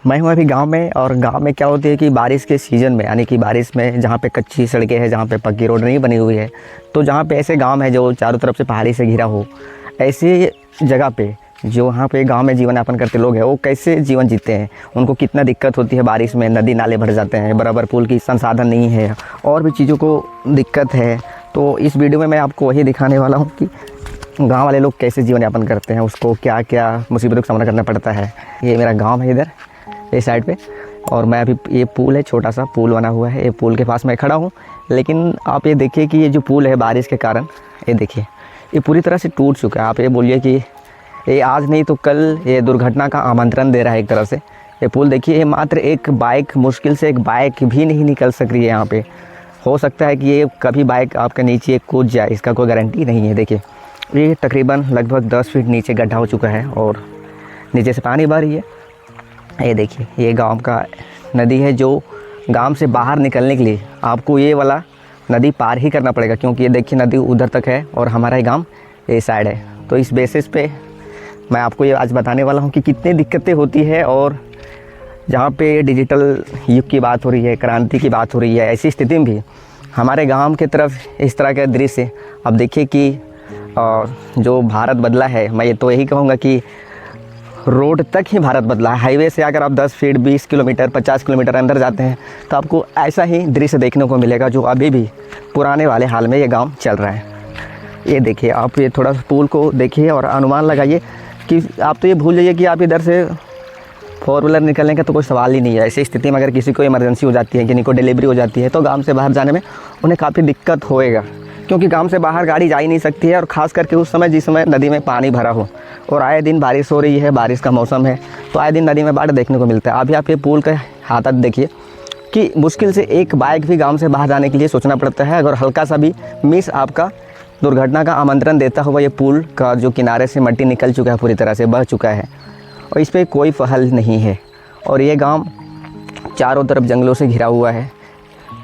मैं हूँ अभी गांव में। और गांव में क्या होती है कि बारिश के सीज़न में, यानी कि बारिश में जहाँ पे कच्ची सड़कें हैं, जहाँ पे पक्की रोड नहीं बनी हुई है, तो जहाँ पे ऐसे गांव है जो चारों तरफ से पहाड़ी से घिरा हो, ऐसे जगह पे जो वहाँ पे गांव में जीवन यापन करते लोग हैं, वो कैसे जीवन जीते हैं, उनको कितना दिक्कत होती है बारिश में। नदी नाले भर जाते हैं, बराबर पुल की संसाधन नहीं है, और भी चीज़ों को दिक्कत है। तो इस वीडियो में मैं आपको वही दिखाने वाला हूँ कि गांव वाले लोग कैसे जीवन यापन करते हैं, उसको क्या क्या मुसीबतों का सामना करना पड़ता है। ये मेरा गांव है इधर इस साइड पे, और मैं अभी, ये पुल है, छोटा सा पुल बना हुआ है, ये पुल के पास मैं खड़ा हूँ। लेकिन आप ये देखिए कि ये जो पुल है बारिश के कारण, ये देखिए ये पूरी तरह से टूट चुका है। आप ये बोलिए कि ये आज नहीं तो कल ये दुर्घटना का आमंत्रण दे रहा है एक तरह से। ये पुल देखिए, ये मात्र एक बाइक, मुश्किल से एक बाइक भी नहीं निकल सक रही है यहाँ पे। हो सकता है कि ये कभी बाइक आपके नीचे कूद जाए, इसका कोई गारंटी नहीं है। देखिए ये तकरीबन लगभग 10 फीट नीचे गड्ढा हो चुका है और नीचे से पानी बह रही है। ये देखिए ये गांव का नदी है, जो गांव से बाहर निकलने के लिए आपको ये वाला नदी पार ही करना पड़ेगा, क्योंकि ये देखिए नदी उधर तक है और हमारा गांव ये साइड है। तो इस बेसिस पे मैं आपको ये आज बताने वाला हूँ कि कितनी दिक्कतें होती है। और जहाँ पे डिजिटल युग की बात हो रही है, क्रांति की बात हो रही है, ऐसी स्थिति में भी हमारे गांव की तरफ इस तरह का दृश्य अब देखिए कि जो भारत बदला है, मैं ये तो यही कहूँगा कि रोड तक ही भारत बदला है। हाईवे से अगर आप 10 फीट 20 किलोमीटर 50 किलोमीटर अंदर जाते हैं तो आपको ऐसा ही दृश्य देखने को मिलेगा, जो अभी भी पुराने वाले हाल में ये गांव चल रहा है। ये देखिए, आप ये थोड़ा पुल को देखिए और अनुमान लगाइए कि आप तो ये भूल जाइए कि आप इधर से 4 व्हीलर निकलने का तो कोई सवाल ही नहीं है। ऐसी स्थिति में अगर किसी को इमरजेंसी हो जाती है, किसी को डिलीवरी हो जाती है, तो गाँव से बाहर जाने में उन्हें काफ़ी दिक्कत होएगा, क्योंकि गांव से बाहर गाड़ी जा ही नहीं सकती है। और ख़ास करके उस समय जिस समय नदी में पानी भरा हो और आए दिन बारिश हो रही है, बारिश का मौसम है, तो आए दिन नदी में बाढ़ देखने को मिलता है। अभी आप ये पुल का हालत देखिए कि मुश्किल से एक बाइक भी गांव से बाहर जाने के लिए सोचना पड़ता है। अगर हल्का सा भी मिस आपका दुर्घटना का आमंत्रण देता हुआ ये पुल का जो किनारे से मट्टी निकल चुका है, पूरी तरह से बह चुका है, और इस पर कोई पहल नहीं है। और ये गाँव चारों तरफ जंगलों से घिरा हुआ है,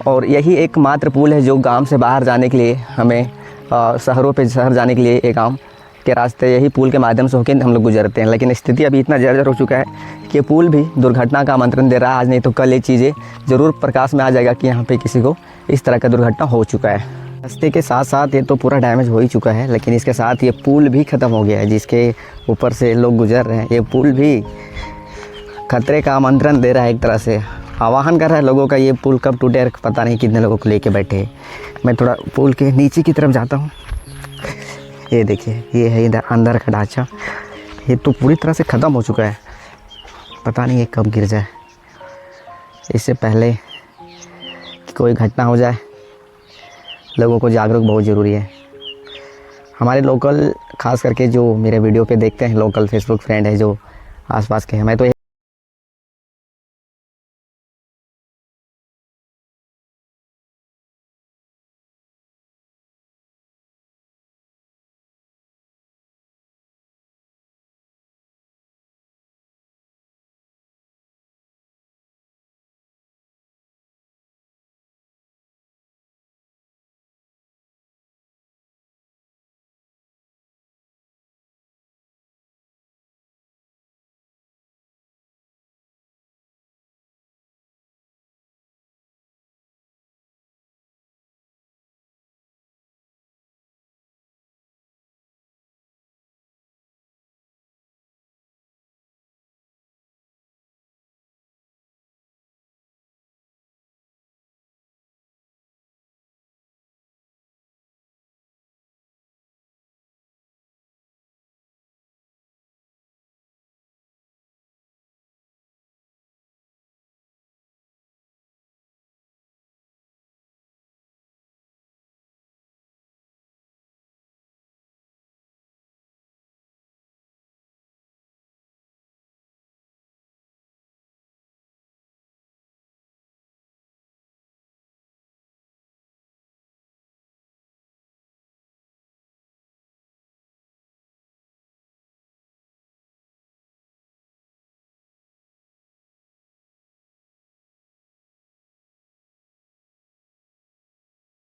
और यही एकमात्र पुल है जो गांव से बाहर जाने के लिए हमें शहरों पे शहर जाने के लिए एक गांव के रास्ते यही पुल के माध्यम से होकर हम लोग गुजरते हैं। लेकिन स्थिति अभी इतना जर्जर हो चुका है कि पुल भी दुर्घटना का आमंत्रण दे रहा है। आज नहीं तो कल ये चीज़ें ज़रूर प्रकाश में आ जाएगा कि यहाँ पे किसी को इस तरह का दुर्घटना हो चुका है। रास्ते के साथ साथ ये तो पूरा डैमेज हो ही चुका है, लेकिन इसके साथ ये पुल भी ख़त्म हो गया है, जिसके ऊपर से लोग गुजर रहे हैं। ये पुल भी खतरे का आमंत्रण दे रहा है, एक तरह से आह्वान कर रहा है लोगों का। ये पुल कब टूटे पता नहीं, कितने लोगों को लेके बैठे हैं। मैं थोड़ा पुल के नीचे की तरफ जाता हूँ। ये देखिए, ये है इधर अंदर का ढांचा, ये तो पूरी तरह से ख़त्म हो चुका है। पता नहीं ये कब गिर जाए, इससे पहले कि कोई घटना हो जाए। लोगों को जागरूक बहुत ज़रूरी है। हमारे लोकल, ख़ास करके जो मेरे वीडियो पे देखते हैं, लोकल फेसबुक फ्रेंड है जो आसपास के हैं, मैं तो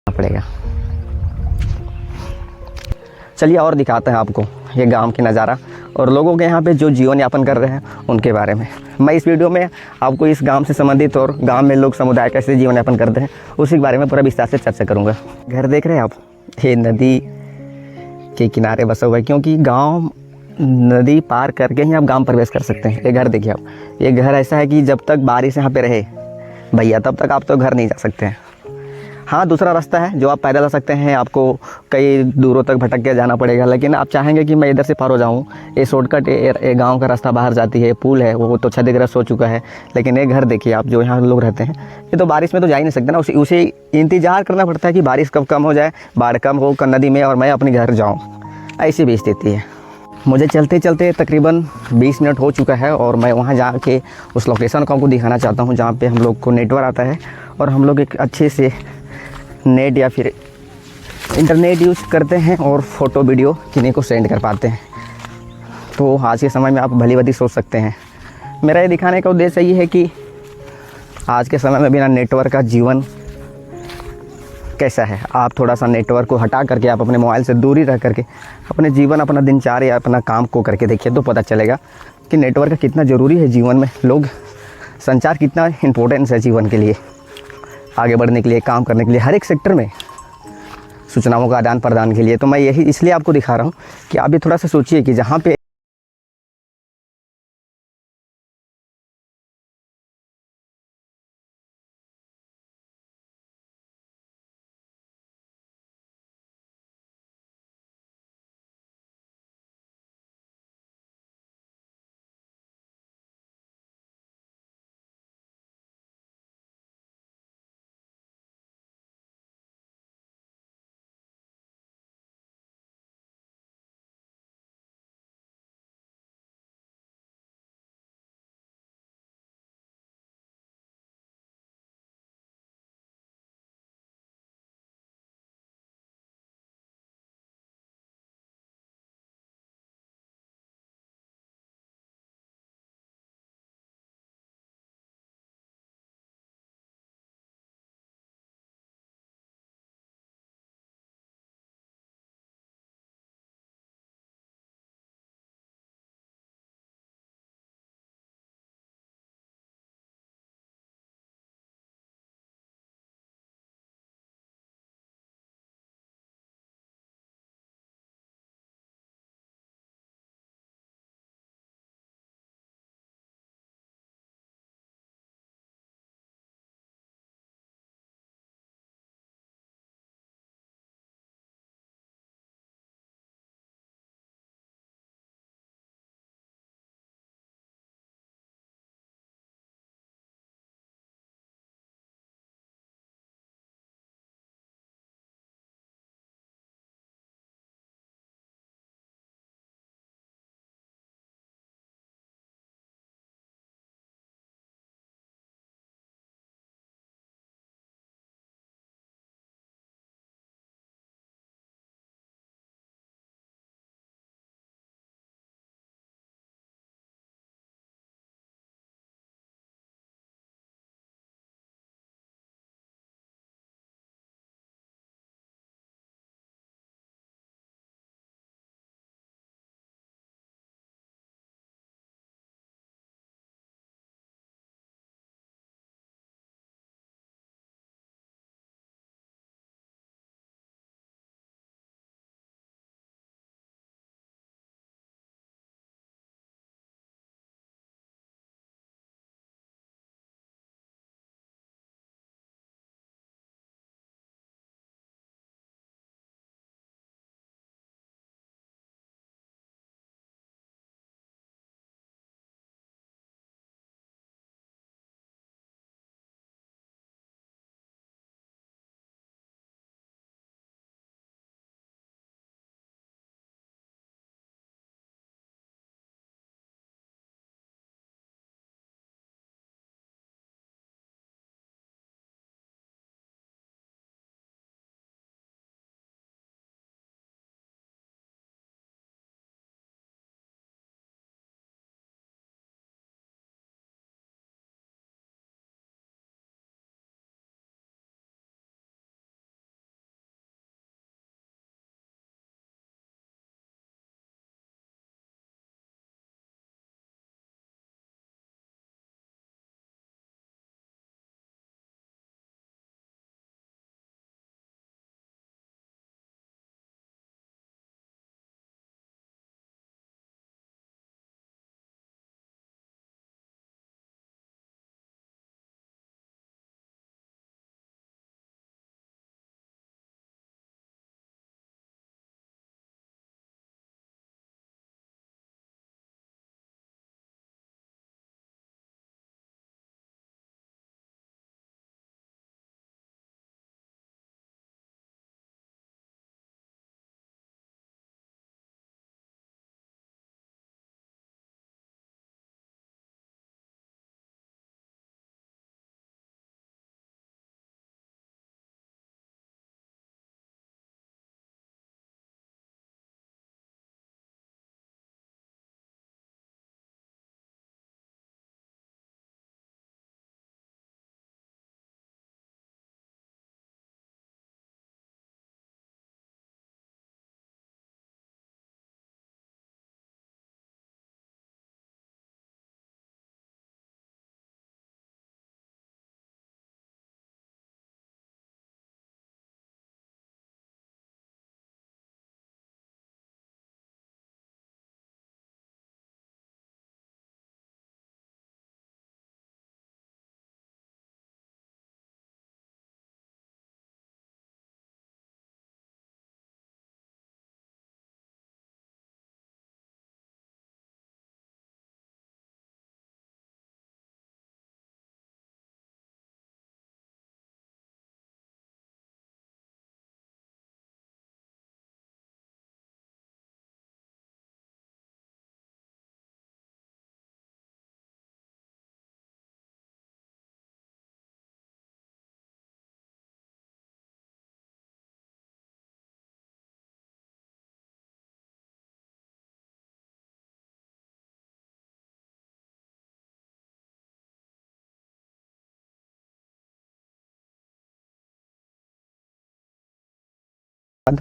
पड़ेगा। चलिए और दिखाते हैं आपको ये गांव की नज़ारा। और लोगों के यहाँ पे जो जीवन यापन कर रहे हैं उनके बारे में। मैं इस वीडियो में आपको इस गांव से संबंधित और गांव में लोग समुदाय कैसे जीवन यापन करते हैं उसी के बारे में पूरा विस्तार से चर्चा करूँगा। घर देख रहे हैं आप, ये नदी के किनारे बसा हुआ है, क्योंकि गांव नदी पार करके ही आप गांव प्रवेश कर सकते हैं। ये घर देखिए आप, ये घर ऐसा है कि जब तक बारिश यहाँ पे रहे भैया तब तक आप तो घर नहीं जा सकते हैं। हाँ, दूसरा रास्ता है जो आप पैदल जा सकते हैं, आपको कई दूरों तक भटक के जाना पड़ेगा, लेकिन आप चाहेंगे कि मैं इधर से पार हो जाऊँ, ये शॉर्टकट, ये गाँव का रास्ता बाहर जाती है, पुल है वो तो क्षतिग्रस्त हो चुका है। लेकिन ये घर देखिए आप, जो यहाँ लोग रहते हैं, ये तो बारिश में तो जा ही नहीं सकते ना, उसे इंतज़ार करना पड़ता है कि बारिश कब कम हो जाए, बाढ़ कम हो नदी में और मैं अपने घर जाऊँ। ऐसी भी स्थिति है। मुझे चलते चलते तकरीबन 20 मिनट हो चुका है और मैं वहाँ जाके उस लोकेशन को आपको दिखाना चाहता हूँ जहाँ पे हम लोग को नेटवर्क आता है और हम लोग एक अच्छे से नेट या फिर इंटरनेट यूज़ करते हैं और फ़ोटो वीडियो किन्हीं को सेंड कर पाते हैं। तो आज के समय में आप भली भांति सोच सकते हैं, मेरा ये दिखाने का उद्देश्य ये है कि आज के समय में बिना नेटवर्क का जीवन कैसा है। आप थोड़ा सा नेटवर्क को हटा करके आप अपने मोबाइल से दूरी रह करके अपने जीवन, अपना दिनचर्या, अपना काम को करके देखिए तो पता चलेगा कि नेटवर्क कितना ज़रूरी है जीवन में। लोग संचार कितना इम्पोर्टेंस है जीवन के लिए, आगे बढ़ने के लिए, काम करने के लिए, हर एक सेक्टर में सूचनाओं का आदान प्रदान के लिए। तो मैं यही इसलिए आपको दिखा रहा हूँ कि आप भी थोड़ा सा सोचिए कि जहाँ पे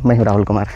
मैं हूँ राहुल कुमार।